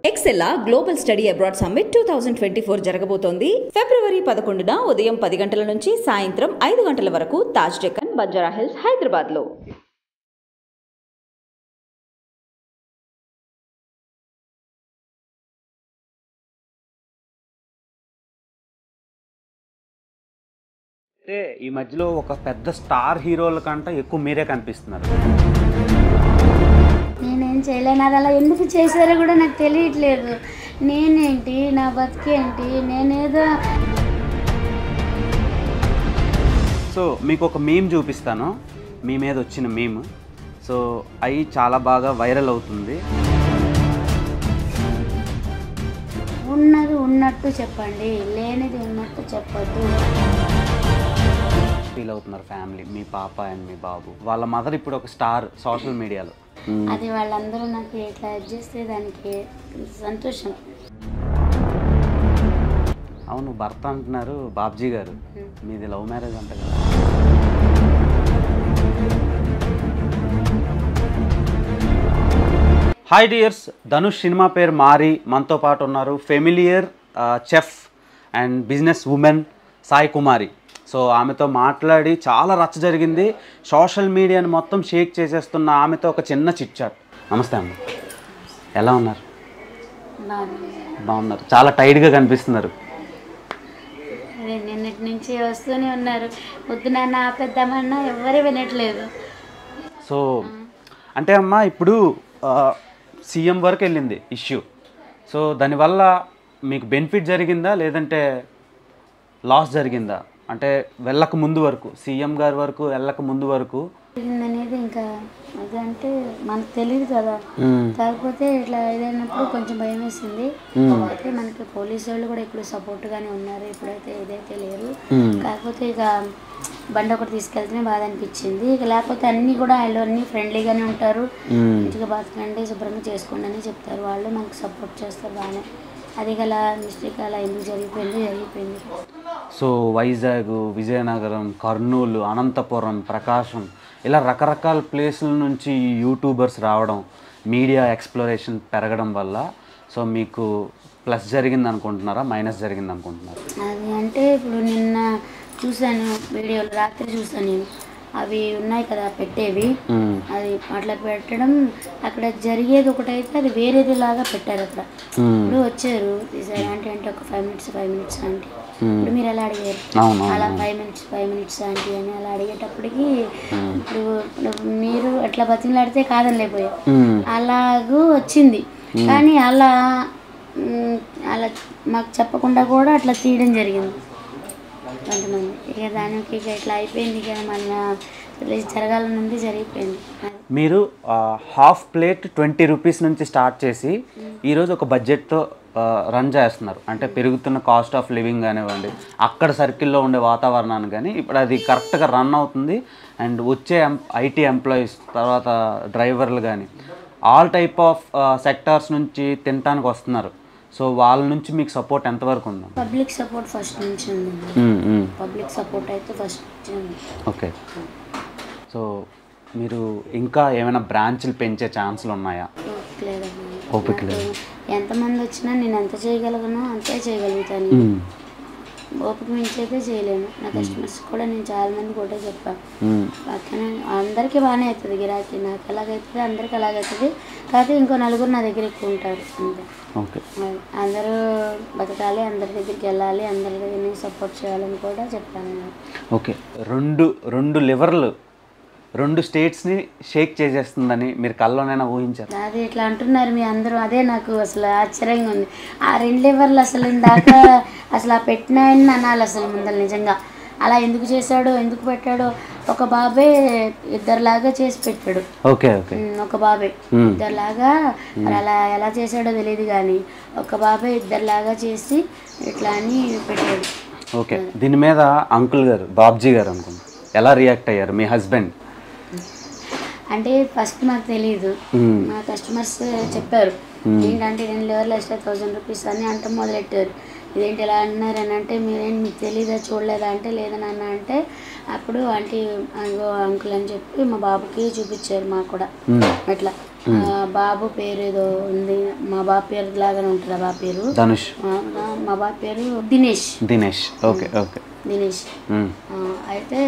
ఎక్సెల్లా global study abroad summit 2024 జరగబోతోంది. ఫిబ్రవరి 11న ఉదయం 10 గంటల నుంచి సాయంత్రం 5 గంటల వరకు తాజ్ డెక్కన్, బంజారా హిల్స్, హైదరాబాద్లో. అంటే ఈ మధ్యలో ఒక పెద్ద స్టార్ హీరోల కంటే ఎక్కువ మీరే కనిపిస్తున్నారు. నేనేం చేయలేను, అది అలా ఎందుకు చేశారో కూడా నాకు తెలియట్లేదు. నేనేంటి, నా బతికేంటి, నేనేదో. సో మీకు ఒక మీమ్ చూపిస్తాను, మీ మీద వచ్చిన మీమ్. సో అవి చాలా బాగా వైరల్ అవుతుంది. ఉన్నది ఉన్నట్టు చెప్పండి, లేనిది ఉన్నట్టు చెప్పొద్దు. ఫీల్ అవుతున్నారు ఫ్యామిలీ, మీ పాప అండ్ మీ బాబు. వాళ్ళ మదర్ ఇప్పుడు ఒక స్టార్ సోషల్ మీడియాలో. అది వాళ్ళందరూ నాకు ఇట్లా చేస్తే దానికి సంతోషం. అవును, భర్త అంటున్నారు బాబ్జీ గారు, మీది లవ్ మ్యారేజ్ అంట కదా. హాయ్ డియర్స్, ధనుష్ సినిమా పేరు మారి మనతో పాటు ఉన్నారు familiar chef and business women Sai Kumari. So ఆమెతో మాట్లాడి చాలా రచ్చ జరిగింది. సోషల్ మీడియాని మొత్తం షేక్ చేసేస్తున్న ఆమెతో ఒక చిన్న చిట్ చాట్. నమస్తే అమ్మ, ఎలా ఉన్నారు? బాగున్నారు, చాలా టైట్గా కనిపిస్తున్నారు. నిన్నటి నుంచి వస్తూనే ఉన్నారు, పొద్దున ఆపేద్దామన్నా ఎవరు వినట్లేదు. సో అంటే అమ్మ, ఇప్పుడు సీఎం వరకు వెళ్ళింది ఇష్యూ. సో దానివల్ల మీకు బెనిఫిట్ జరిగిందా లేదంటే లాస్ జరిగిందా? అంటే వెళ్ళక ముందు వరకు, సీఎం గారి వరకు వెళ్ళక ముందు వరకు అనేది ఇంకా అది అంటే మనకు తెలియదు కదా. కాకపోతే ఇట్లా ఏదైనప్పుడు కొంచెం భయం వేసింది. అయితే మనకి పోలీసు వాళ్ళు కూడా ఇప్పుడు సపోర్ట్గానే ఉన్నారు, ఇప్పుడైతే ఏదైతే లేరు. కాకపోతే ఇక బండి ఒకటి తీసుకెళ్తేనే బాధ అనిపించింది. ఇక లేకపోతే అన్నీ కూడా వాళ్ళు అన్నీ ఫ్రెండ్లీగానే ఉంటారు. మంచిగా బతకండి, శుభ్రంగా చేసుకోండి అని చెప్తారు. వాళ్ళు మనకు సపోర్ట్ చేస్తారు బాగానే. అది గల మిస్టేక్ అలా ఎందుకు జరిగిపోయింది. సో వైజాగ్, విజయనగరం, కర్నూలు, అనంతపురం, ప్రకాశం, ఇలా రకరకాల ప్లేసుల నుంచి యూట్యూబర్స్ రావడం, మీడియా ఎక్స్ప్లోరేషన్ పెరగడం వల్ల సో మీకు ప్లస్ జరిగింది అనుకుంటున్నారా, మైనస్ జరిగింది అనుకుంటున్నారా? అది అంటే ఇప్పుడు నిన్న చూశాను వీడియోలు, రాత్రి చూసాను నేను. అవి ఉన్నాయి కదా పెట్టేవి, అది అట్లా పెట్టడం, అక్కడ జరిగేది ఒకటైతే అది వేరేది లాగా పెట్టారు. అక్కడ ఇప్పుడు వచ్చారు అంటే ఒక 5 minutes అంటే ఇప్పుడు మీరు ఎలా అడిగారు, అలా 5 minutes ఆంటీ అని అలా అడిగేటప్పటికి ఇప్పుడు మీరు అట్లా బతిమలాడితే కాదని లేకపోయారు, అలాగూ వచ్చింది. కానీ అలా మాకు చెప్పకుండా కూడా అట్లా తీయడం జరిగింది కొంతమంది. ఇక దానికి ఇక ఇట్లా అయిపోయింది. ఇక మన జరగాలని ఉంది, జరిగిపోయింది. మీరు హాఫ్ ప్లేట్ 20 రూపీస్ నుంచి స్టార్ట్ చేసి ఈరోజు ఒక బడ్జెట్తో రన్ చేస్తున్నారు. అంటే పెరుగుతున్న కాస్ట్ ఆఫ్ లివింగ్ కానివ్వండి, అక్కడ సర్కిల్లో ఉండే వాతావరణాన్ని కానీ ఇప్పుడు అది కరెక్ట్గా రన్ అవుతుంది. అండ్ వచ్చే ఐటీ ఎంప్లాయీస్, తర్వాత డ్రైవర్లు కానీ ఆల్ టైప్ ఆఫ్ సెక్టార్స్ నుంచి తినడానికి వస్తున్నారు. సో వాళ్ళ నుంచి మీకు సపోర్ట్ ఎంతవరకు ఉందా? పబ్లిక్ సపోర్ట్ ఫస్ట్ నుంచి ఉంది. పబ్లిక్ సపోర్ట్ అయితే ఫస్ట్ ఉంది. ఓకే. సో మీరు ఇంకా ఏమైనా బ్రాంచ్లు పెంచే ఛాన్సులు ఉన్నాయా? ఓపిక లేదు. ఎంతమంది వచ్చినా నేను ఎంత చేయగలను అంతే చేయగలుగుతాను. ఓపిక మించి అయితే చేయలేను. నా కస్టమర్స్ కూడా నేను చాలా మంది కూడా చెప్పాను, పక్కన అందరికీ బాగానే అవుతుంది గిరాకీ. నాకు ఎలాగైతుంది అందరికి అలాగవుతుంది. కాకపోతే ఇంకో నలుగురు నా దగ్గర ఎక్కువ ఉంటారు అంతే. అందరూ బతకాలి, అందరి దగ్గరికి వెళ్ళాలి, అందరి దగ్గర సపోర్ట్ చేయాలని కూడా చెప్పాను. ఓకే. రెండు లివర్లు 2 స్టేట్స్ని షేక్ చేసేస్తుందని మీరు కల్లోనైనా ఊహించారు? అది ఇట్లా అంటున్నారు మీ అందరూ, అదే నాకు అసలు ఆశ్చర్యంగా ఉంది. ఆ 2 లివర్లు అసలు ఇందాక అసలు ఆ పెట్టిన ఆయన అనాలి అసలు ముందర. నిజంగా అలా ఎందుకు చేశాడో, ఎందుకు పెట్టాడో. ఒక బాబే ఇద్దరులాగా చేసి పెట్టాడు. Okay okay. ఒక బాబే ఇద్దరులాగా, అలా ఎలా చేశాడో తెలియదు కానీ ఒక బాబే ఇద్దరులాగా చేసి ఇట్లా అని పెట్టాడు. ఓకే. దీని మీద అంకుల్ గారు, బాబ్జీ గారు అనుకుంటా, ఎలా రియాక్ట్ అయ్యారు మీ హస్బెండ్? అంటే ఫస్ట్ మాకు తెలియదు, మా కస్టమర్స్ చెప్పారు ఏంటంటే 2 లివర్లు ఎక్స్ట్రా 1000 రూపీస్ అని అంటే మొదలెట్టారు. ఇదేంటి ఇలా అన్నారు అని అంటే మీరేంటి మీకు తెలీదా, చూడలేదా అంటే లేదని అన్న అంటే అప్పుడు ఆంటీ అంకుల్ అని చెప్పి మా బాబుకి చూపించారు. మాకు కూడా అట్లా బాబు పేరు ఏదో ఉంది, మా బాబు పేరు లాగానే ఉంటుంది. ఆ బాబు పేరు ధనుష్, మా బాబు పేరు దినేష్. Dinesh, okay okay, Dinesh. అయితే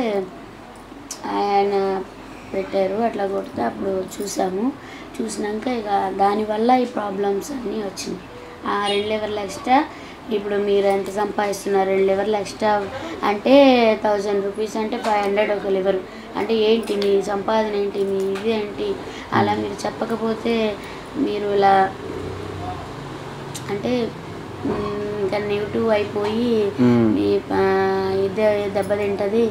ఆయన పెట్టారు, అట్లా కొడితే అప్పుడు చూసినాక ఇక దానివల్ల ఈ ప్రాబ్లమ్స్ అన్నీ వచ్చినాయి. 2 లివర్లు ఎక్స్ట్రా. ఇప్పుడు మీరు ఎంత సంపాదిస్తున్నారు? 2 లివర్లు ఎక్స్ట్రా అంటే 1000 రూపీస్ అంటే 500 ఒక లివర్. అంటే ఏంటి మీ సంపాదన ఏంటి, మీ ఇది ఏంటి? అలా మీరు చెప్పకపోతే మీరు ఇలా అంటే ఇంకా నెగిటివ్ అయిపోయి మీ ఇదే దెబ్బతింటుంది.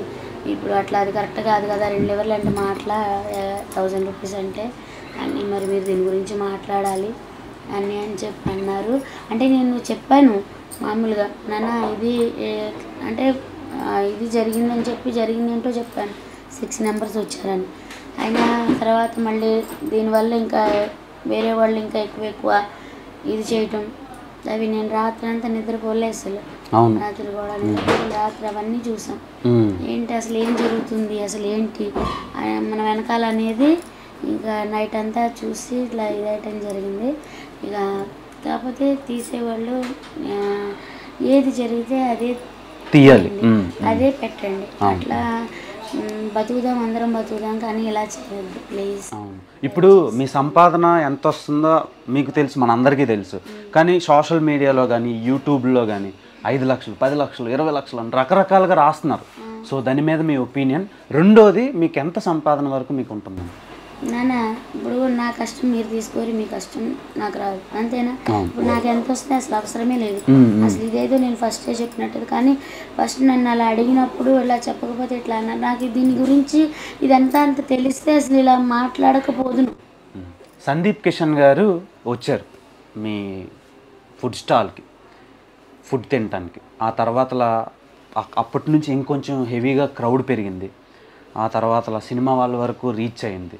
ఇప్పుడు అట్లా అది కరెక్ట్ కాదు కదా. 2 లివర్లు అంటే మాట్లా 1000 రూపీస్ అంటే అన్నీ మరి మీరు దీని గురించి మాట్లాడాలి అని చెప్పి అన్నారు. అంటే నేను చెప్పాను మామూలుగా, నాన్న ఇది అంటే ఇది జరిగిందని చెప్పి జరిగిందేంటో చెప్పాను. 6 మెంబర్స్ వచ్చారని. అయినా తర్వాత మళ్ళీ దీనివల్ల ఇంకా వేరే వాళ్ళు ఇంకా ఎక్కువ ఇది చేయటం, అవి నేను రాత్రి అంతా నిద్రపోలే అసలు. రాత్రి కూడా రాత్రి అవన్నీ చూసాం. ఏంటి అసలు ఏం జరుగుతుంది, అసలు ఏంటి మన వెనకాల అనేది ఇంకా నైట్ అంతా చూసి ఇట్లా ఇదైటం జరిగింది. ఇక కాకపోతే తీసేవాళ్ళు ఏది జరిగితే అదే తీయాలి, అదే పెట్టండి. అట్లా బతుకుదాం, అందరం బతుకుదాం, కానీ ఇలా చేయొద్దు ప్లీజ్. ఇప్పుడు మీ సంపాదన ఎంత వస్తుందో మీకు తెలుసు, మనందరికీ తెలుసు. కానీ సోషల్ మీడియాలో కానీ యూట్యూబ్లో కానీ 5 లక్షలు, 10 లక్షలు, 20 లక్షలు అని రకరకాలుగా రాస్తున్నారు. సో దాని మీద మీ ఒపీనియన్. రెండోది, మీకు ఎంత సంపాదన వరకు మీకు ఉంటుంది? నాన్న ఇప్పుడు నా కష్టం మీరు తీసుకోరు, మీ కష్టం నాకు రాదు, అంతేనా? ఇప్పుడు నాకు ఎంత వస్తే అసలు అవసరమే లేదు. అసలు ఇదేదో నేను ఫస్టే చెప్పినట్టు. కానీ ఫస్ట్ నన్ను అలా అడిగినప్పుడు ఇలా చెప్పకపోతే ఇట్లా అన్నారు. నాకు దీని గురించి ఇదంతా అంత తెలిస్తే అసలు ఇలా మాట్లాడకపోదును. సందీప్ కిషన్ గారు వచ్చారు మీ ఫుడ్ స్టాల్కి ఫుడ్ తినటానికి. ఆ తర్వాత అప్పటి నుంచి ఇంకొంచెం హెవీగా క్రౌడ్ పెరిగింది. ఆ తర్వాత సినిమా వాళ్ళ వరకు రీచ్ అయింది.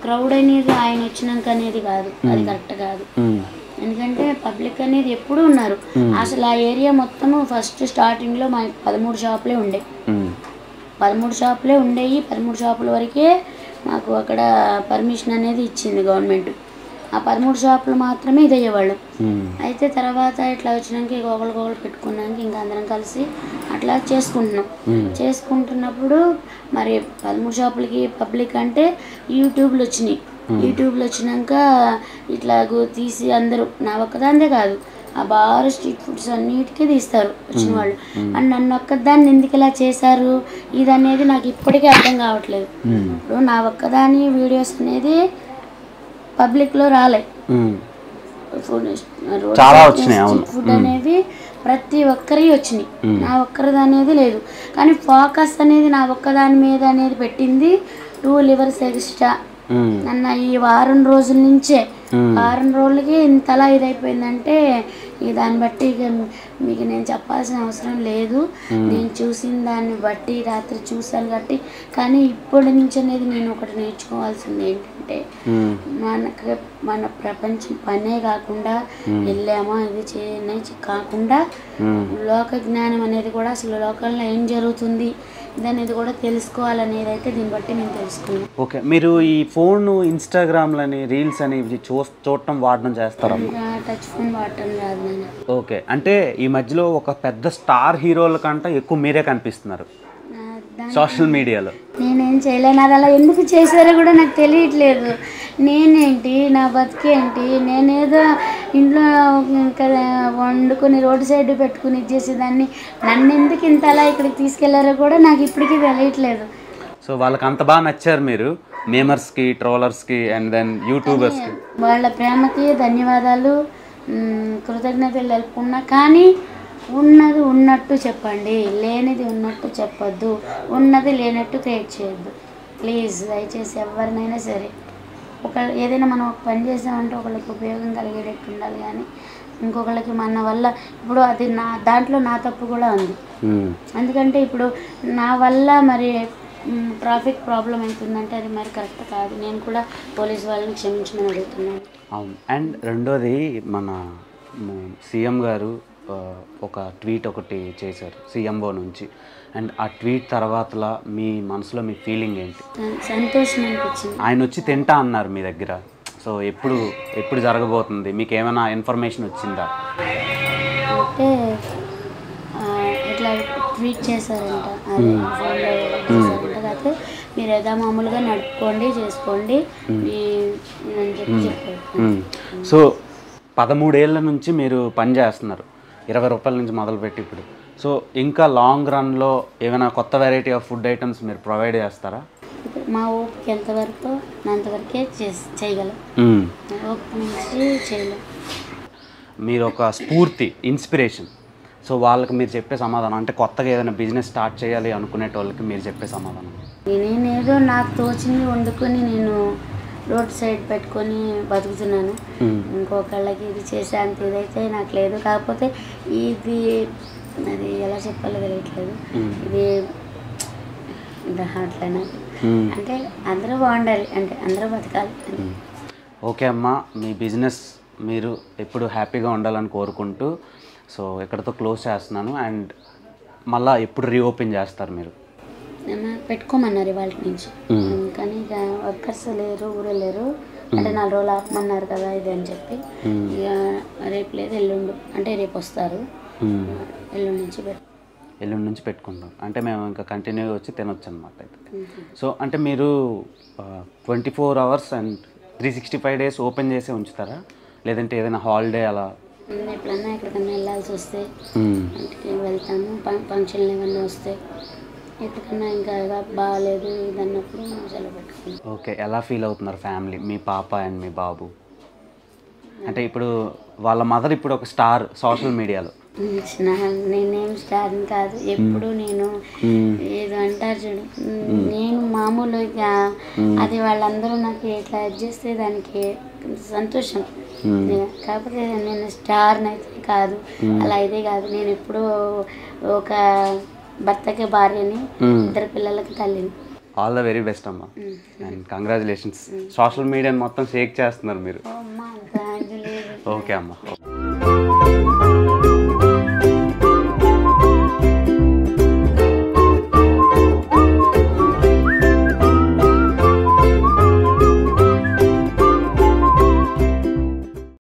క్రౌడ్ అనేది ఆయన వచ్చినాక అనేది కాదు, అది కరెక్ట్ కాదు. ఎందుకంటే పబ్లిక్ అనేది ఎప్పుడు ఉన్నారు. అసలు ఆ ఏరియా మొత్తము ఫస్ట్ స్టార్టింగ్లో మా 13 షాపులే ఉండే. 13 షాపులే ఉండేవి. 13 షాపుల వరకే మాకు అక్కడ పర్మిషన్ అనేది ఇచ్చింది గవర్నమెంట్. ఆ 13 షాపులు మాత్రమే ఇది అయ్యేవాళ్ళు. అయితే తర్వాత ఇట్లా వచ్చినాక ఇక ఒకళ్ళు పెట్టుకున్నాక ఇంకా అందరం కలిసి అట్లా చేసుకుంటున్నప్పుడు మరి 13 షాపులకి పబ్లిక్ అంటే యూట్యూబ్లు వచ్చినాయి. యూట్యూబ్లు వచ్చినాక ఇట్లా తీసి అందరూ, నా ఒక్కదాందే కాదు, ఆ బార్ స్ట్రీట్ ఫుడ్స్ అన్నిటికీ తీస్తారు వచ్చిన వాళ్ళు. అండ్ నన్ను ఒక్కదాన్ని ఎందుకు ఇలా చేశారు ఇది అనేది నాకు ఇప్పటికీ అర్థం కావట్లేదు. ఇప్పుడు నా ఒక్కదాని వీడియోస్ అనేది పబ్లిక్లో రాలే. ఫుడ్ అనేవి ప్రతి ఒక్కరి వచ్చినాయి, నా ఒక్కరిది అనేది లేదు. కానీ ఫోకస్ అనేది నా ఒక్కదాని మీద అనేది పెట్టింది 2 లివర్స్ ఎక్స్ట్రా. నన్న ఈ వారం రోజుల నుంచే, వారం రోజులకి ఇంతలా ఇదైపోయిందంటే దాన్ని బట్టి ఇక మీకు నేను చెప్పాల్సిన అవసరం లేదు. నేను చూసిన దాన్ని బట్టి రాత్రి చూసాను కాబట్టి. కానీ ఇప్పటి నుంచి అనేది నేను ఒకటి నేర్చుకోవాల్సింది ఏంటంటే, మన ప్రపంచం పనే కాకుండా వెళ్ళామా ఇది కాకుండా లోక జ్ఞానం అనేది కూడా, అసలు లోకంలో ఏం జరుగుతుంది ఇదనేది కూడా తెలుసుకోవాలనేది అయితే దీన్ని బట్టి నేను తెలుసుకున్నాను. ఓకే, మీరు ఈ ఫోన్ ఇన్స్టాగ్రామ్లని రీల్స్ అని చూడటం వాడడం చేస్తారా? టచ్ ఫోన్ వాడటం రాదు నేను. ఓకే, అంటే ఈ మధ్యలో ఒక పెద్ద స్టార్ హీరోల కంటే ఎక్కువ మీరే కనిపిస్తున్నారు సోషల్ మీడియాలో. నేనేం చేయలేను, అది అలా ఎందుకు చేశారో కూడా నాకు తెలియట్లేదు. నేనేంటి, నా బతికేంటి, నేనేదో ఇంట్లో వండుకొని రోడ్డు సైడ్ పెట్టుకుని ఇచ్చేసేదాన్ని. నన్ను ఎందుకు ఇంత అలా ఇక్కడికి తీసుకెళ్లారో కూడా నాకు ఇప్పటికీ తెలియట్లేదు. సో వాళ్ళకి అంత బాగా నచ్చారు మీరు, మేమర్స్కి, ట్రోలర్స్కి అండ్ దెన్ యూట్యూబర్స్కి. వాళ్ళ ప్రేమకి ధన్యవాదాలు, కృతజ్ఞతలు తెలుపుకున్నా. కానీ ఉన్నది ఉన్నట్టు చెప్పండి, లేనిది ఉన్నట్టు చెప్పొద్దు, ఉన్నది లేనట్టు క్రియేట్ చేయొద్దు ప్లీజ్. దయచేసి ఎవరినైనా సరే ఏదైనా మనం ఒక పని చేసామంటే ఒకళ్ళకి ఉపయోగం కలిగేటట్టు ఉండాలి. కానీ ఇంకొకళ్ళకి మన వల్ల, ఇప్పుడు అది దాంట్లో నా తప్పు కూడా ఉంది. ఎందుకంటే ఇప్పుడు నా వల్ల మరి ట్రాఫిక్ ప్రాబ్లం అవుతుందంటే అది మరి కరెక్ట్ కాదు. నేను కూడా పోలీస్ వాళ్ళని క్షమించమని అడుగుతున్నాను. అవును. అండ్ రెండోది, మన సీఎం గారు ఒక ట్వీట్ ఒకటి చేశారు సీఎంఓ నుంచి. అండ్ ఆ ట్వీట్ తర్వాతలా మీ మనసులో మీ ఫీలింగ్ ఏంటి? సంతోషం అనిపించింది. ఆయన వచ్చి తింటా అన్నారు మీ దగ్గర. సో ఎప్పుడు జరగబోతుంది, మీకు ఏమైనా ఇన్ఫర్మేషన్ వచ్చిందా? అంటే ఇట్లా ట్వీట్ చేశారంట, అది ఫోన్లో చేశారంట. కాకపోతే మీరు ఏదో మామూలుగా నడుపుకోండి, చేసుకోండి అని చెప్పారు. సో 13 ఏళ్ళ నుంచి మీరు పని చేస్తున్నారు, 20 రూపాయల నుంచి మొదలుపెట్టి ఇప్పుడు. సో ఇంకా లాంగ్ రన్లో ఏమైనా కొత్త వెరైటీ ఆఫ్ ఫుడ్ ఐటమ్స్ మీరు ప్రొవైడ్ చేస్తారా? మా ఓపిక ఎంతవరకు అంతవరకే చేయగలం, ఓపిక నుంచి చేయలేం. మీరు ఒక స్ఫూర్తి, ఇన్స్పిరేషన్. సో వాళ్ళకి మీరు చెప్పే సమాధానం, అంటే కొత్తగా ఏదైనా బిజినెస్ స్టార్ట్ చేయాలి అనుకునేటోళ్ళకి మీరు చెప్పే సమాధానం? నేనేదో నాకు తోచింది వండుకొని నేను రోడ్ సైడ్ పెట్టుకొని బతుకుతున్నాను. ఇంకొకళ్ళకి ఇది చేసే అంత ఇదైతే నాకు లేదు. కాకపోతే ఇది అది ఎలా చెప్పాలో తెలియట్లేదు. ఇది అట్లా నాకు అంటే అందరూ బాగుండాలి, అంటే అందరూ బతకాలి. ఓకే అమ్మ, మీ బిజినెస్ మీరు ఎప్పుడు హ్యాపీగా ఉండాలని కోరుకుంటూ సో ఎక్కడితో క్లోజ్ చేస్తున్నాను. అండ్ మళ్ళీ ఎప్పుడు రీఓపెన్ చేస్తారు మీరు? పెట్టుకోమన్నారు ఇవాళ నుంచి, కానీ ఇక వర్కర్స్ లేరు, ఊరే లేరు. అంటే 4 రోజులు ఆపమన్నారు కదా ఇది అని చెప్పి, ఇక రేపు లేదు ఎల్లుండు, అంటే రేపు వస్తారు, ఎల్లుండి నుంచి పెట్టుకుంటాం. అంటే మేము ఇంకా కంటిన్యూగా వచ్చి తినొచ్చు అనమాట అయితే. సో అంటే మీరు 24 hours అండ్ 365 days ఓపెన్ చేసి ఉంచుతారా, లేదంటే ఏదైనా హాలిడే అలా? ఎప్పుడన్నా ఎక్కడికన్నా వెళ్ళాల్సి వస్తే ఇంటికి వెళ్తాను, ఫంక్షన్లు ఏమన్నా వస్తే. ఎక్కడికన్నా ఇంకా బాగాలేదు ఇది అన్నప్పుడు సెలవు పెట్టుకుంటాను. ఓకే, ఎలా ఫీల్ అవుతున్నారు ఫ్యామిలీ, మీ పాప అండ్ మీ బాబు? అంటే ఇప్పుడు వాళ్ళ మదర్ ఇప్పుడు ఒక స్టార్ సోషల్ మీడియాలో. నేనేం స్టార్ కాదు, ఎప్పుడు నేను ఏదో అంటారు చూడు, నేను మామూలుగా అది వాళ్ళందరూ నాకు ఇట్లా చేస్తే దానికి సంతోషం. కాకపోతే నేను స్టార్ని అయితే కాదు, అలా అయితే కాదు. నేను ఎప్పుడూ ఒక భర్తకి భార్యని, 2 పిల్లలకి తల్లిని. ఆల్ ద వెరీ బెస్ట్ అమ్మా, అండ్ కంగ్రాచులేషన్స్. సోషల్ మీడియాని మొత్తం షేక్ చేస్తున్నారు మీరు. అమ్మా, ఓకే అమ్మా.